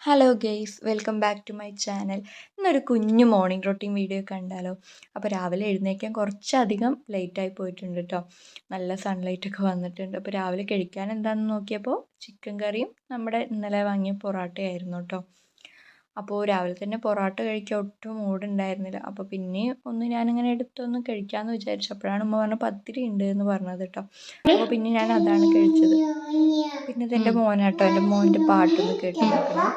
Hello guys, welcome back to my channel. ഇന്നൊരു കുഞ്ഞു morning routine video കണ്ടാലോ. അപ്പോൾ രാവിലെ എഴുന്നേൽക്കാൻ കുറച്ചധികം ലേറ്റായി പോയിട്ടുണ്ട് കേട്ടോ. നല്ല സൺലൈറ്റൊക്കെ വന്നിട്ടുണ്ട്. അപ്പോൾ രാവിലെ കഴിക്കാൻ എന്താണെന്ന് നോക്കിയപ്പോൾ ചിക്കൻ കറിയും നമ്മുടെ ഇന്നലെ വാങ്ങിയ പൊറോട്ടയായിരുന്നു കേട്ടോ. അപ്പോൾ രാവിലെ തന്നെ പൊറോട്ട കഴിക്കാൻ ഒട്ടും മൂടുണ്ടായിരുന്നില്ല. അപ്പോൾ പിന്നെ ഞാനിങ്ങനെ എടുത്തൊന്ന് കഴിക്കാമെന്ന് വിചാരിച്ചു. അപ്പോഴാണ് ഉമ്മ പറഞ്ഞ പത്തിരി ഉണ്ട് എന്ന് പറഞ്ഞത് കേട്ടോ. അപ്പോൾ പിന്നെ ഞാൻ അതാണ് കഴിച്ചത്. പിന്നെ ഇതെൻ്റെ മോനാട്ടോ, എൻ്റെ മോൻ്റെ പാട്ടൊന്ന് കേട്ട് നോക്കണം.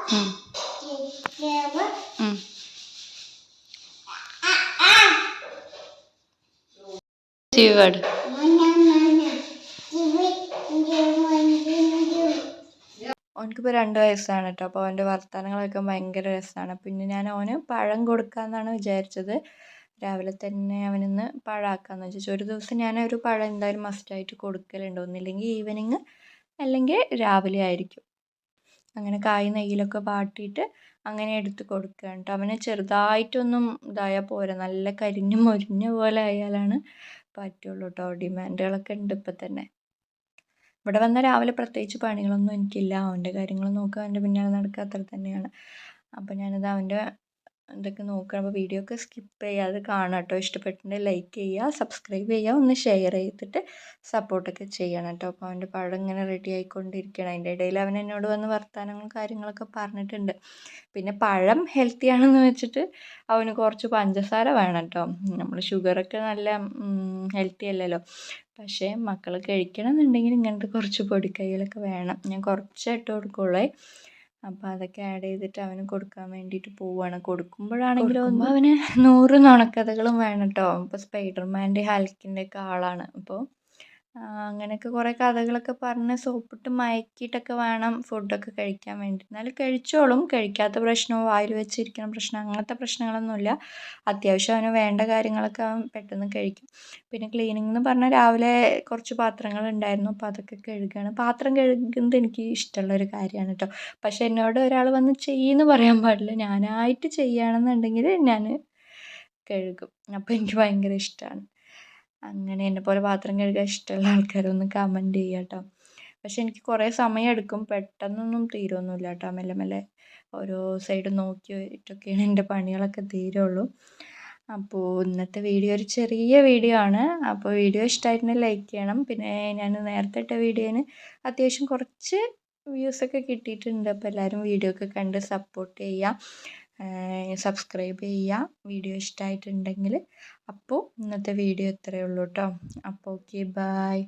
അവനക്കിപ്പോൾ 2 വയസ്സാണ് കേട്ടോ. അപ്പോൾ അവൻ്റെ വർത്തമാനങ്ങളൊക്കെ ഭയങ്കര രസമാണ്. പിന്നെ ഞാൻ അവന് പഴം കൊടുക്കാമെന്നാണ് വിചാരിച്ചത്. രാവിലെ തന്നെ അവനിന്ന് പഴമാക്കാമെന്ന് വിചാരിച്ചു. ഒരു ദിവസം ഞാനൊരു പഴം എന്തായാലും മസ്റ്റായിട്ട് കൊടുക്കലുണ്ട്. ഒന്നില്ലെങ്കിൽ ഈവനിങ് അല്ലെങ്കിൽ രാവിലെ ആയിരിക്കും. അങ്ങനെ കായ് നെയ്യിലൊക്കെ വാട്ടിയിട്ട് അങ്ങനെ എടുത്ത് കൊടുക്കുകയാണ് കേട്ടോ. അവന് ചെറുതായിട്ടൊന്നും ഇതായാൽ പോരാ, നല്ല കരിഞ്ഞ് മൊരിഞ്ഞ പോലെ ആയാലാണ് പറ്റുള്ളൂ കേട്ടോ. ഡിമാൻഡുകളൊക്കെ ഉണ്ട് ഇപ്പം തന്നെ. ഇവിടെ വന്ന രാവിലെ പ്രത്യേകിച്ച് പണികളൊന്നും എനിക്കില്ല. അവൻ്റെ കാര്യങ്ങൾ നോക്കുക, അവൻ്റെ പിന്നാലെ നടക്കുക, അത്ര തന്നെയാണ്. അപ്പോൾ ഞാനിത് അവൻ്റെ ഇതൊക്കെ നോക്കുക. അപ്പോൾ വീഡിയോ ഒക്കെ സ്കിപ്പ് ചെയ്യാതെ കാണാം കേട്ടോ. ഇഷ്ടപ്പെട്ടിട്ടുണ്ടെങ്കിൽ ലൈക്ക് ചെയ്യുക, സബ്സ്ക്രൈബ് ചെയ്യുക, ഒന്ന് ഷെയർ ചെയ്തിട്ട് സപ്പോർട്ടൊക്കെ ചെയ്യണം കേട്ടോ. അപ്പോൾ അവൻ്റെ പഴം ഇങ്ങനെ റെഡി ആയിക്കൊണ്ടിരിക്കുകയാണ്. അതിൻ്റെ ഇടയിൽ അവൻ എന്നോട് വന്ന് വർത്തമാനങ്ങളും കാര്യങ്ങളൊക്കെ പറഞ്ഞിട്ടുണ്ട്. പിന്നെ പഴം ഹെൽത്തി ആണെന്ന് വെച്ചിട്ട് അവന് കുറച്ച് പഞ്ചസാര വേണം കേട്ടോ. നമ്മൾ ഷുഗറൊക്കെ നല്ല ഹെൽത്തി അല്ലല്ലോ. പക്ഷേ മക്കൾ കഴിക്കണമെന്നുണ്ടെങ്കിൽ ഇങ്ങനത്തെ കുറച്ച് പൊടിക്കൈകളൊക്കെ വേണം. ഞാൻ കുറച്ചേ ഇട്ട് കൊടുക്കുള്ളൂ. അപ്പോൾ അതൊക്കെ ആഡ് ചെയ്തിട്ട് അവന് കൊടുക്കാൻ വേണ്ടിയിട്ട് പോവുകയാണ്. കൊടുക്കുമ്പോഴാണെങ്കിലും അവന് 100 നുണക്കഥകളും വേണം കേട്ടോ. ഇപ്പോൾ സ്പൈഡർമാൻ്റെ ഹൽക്കിൻ്റെ ഒക്കെ ആളാണ്. അപ്പോൾ അങ്ങനെയൊക്കെ കുറേ കഥകളൊക്കെ പറഞ്ഞ് സോപ്പിട്ട് മയക്കിയിട്ടൊക്കെ വേണം ഫുഡൊക്കെ കഴിക്കാൻ വേണ്ടി. എന്നാലും കഴിച്ചോളും. കഴിക്കാത്ത പ്രശ്നമോ വായിൽ വെച്ചിരിക്കുന്ന പ്രശ്നം അങ്ങനത്തെ പ്രശ്നങ്ങളൊന്നുമില്ല. അത്യാവശ്യം അവന് വേണ്ട കാര്യങ്ങളൊക്കെ അവൻ പെട്ടെന്ന് കഴിക്കും. പിന്നെ ക്ലീനിങ് എന്ന് പറഞ്ഞാൽ രാവിലെ കുറച്ച് പാത്രങ്ങളുണ്ടായിരുന്നു. അപ്പോൾ അതൊക്കെ കഴുകുകയാണ്. പാത്രം കഴുകുന്നത് എനിക്ക് ഇഷ്ടമുള്ളൊരു കാര്യമാണ് കേട്ടോ. പക്ഷേ എന്നോട് ഒരാൾ വന്ന് ചെയ്യുമെന്ന് പറയാൻ പാടില്ല. ഞാനായിട്ട് ചെയ്യുകയാണെന്നുണ്ടെങ്കിൽ ഞാൻ കഴുകും. അപ്പോൾ എനിക്ക് ഭയങ്കര ഇഷ്ടമാണ്. അങ്ങനെ എന്നെപ്പോലെ പാത്രം കഴുകാൻ ഇഷ്ടമുള്ള ആൾക്കാരൊന്ന് കമൻറ്റ് ചെയ്യുക കേട്ടോ. പക്ഷേ എനിക്ക് കുറേ സമയമെടുക്കും. പെട്ടെന്നൊന്നും തീരുമൊന്നുമില്ല കേട്ടോ. മെല്ലെ മെല്ലെ ഓരോ സൈഡ് നോക്കിയിട്ടൊക്കെയാണ് എൻ്റെ പണികളൊക്കെ തീരുള്ളൂ. അപ്പോൾ ഇന്നത്തെ വീഡിയോ ഒരു ചെറിയ വീഡിയോ ആണ്. അപ്പോൾ വീഡിയോ ഇഷ്ടമായിട്ടുണ്ടെങ്കിൽ ലൈക്ക് ചെയ്യണം. പിന്നെ ഞാൻ നേരത്തെ ഇട്ട വീഡിയോന് അത്യാവശ്യം കുറച്ച് വ്യൂസൊക്കെ കിട്ടിയിട്ടുണ്ട്. അപ്പോൾ എല്ലാവരും വീഡിയോ ഒക്കെ കണ്ട് സപ്പോർട്ട് ചെയ്യുക, സബ്സ്ക്രൈബ് ചെയ്യുക വീഡിയോ ഇഷ്ടമായിട്ടുണ്ടെങ്കിൽ. അപ്പോൾ ഇന്നത്തെ വീഡിയോ ഇത്രയേ ഉള്ളൂ കേട്ടോ. അപ്പോൾ ഓക്കെ, ബൈ.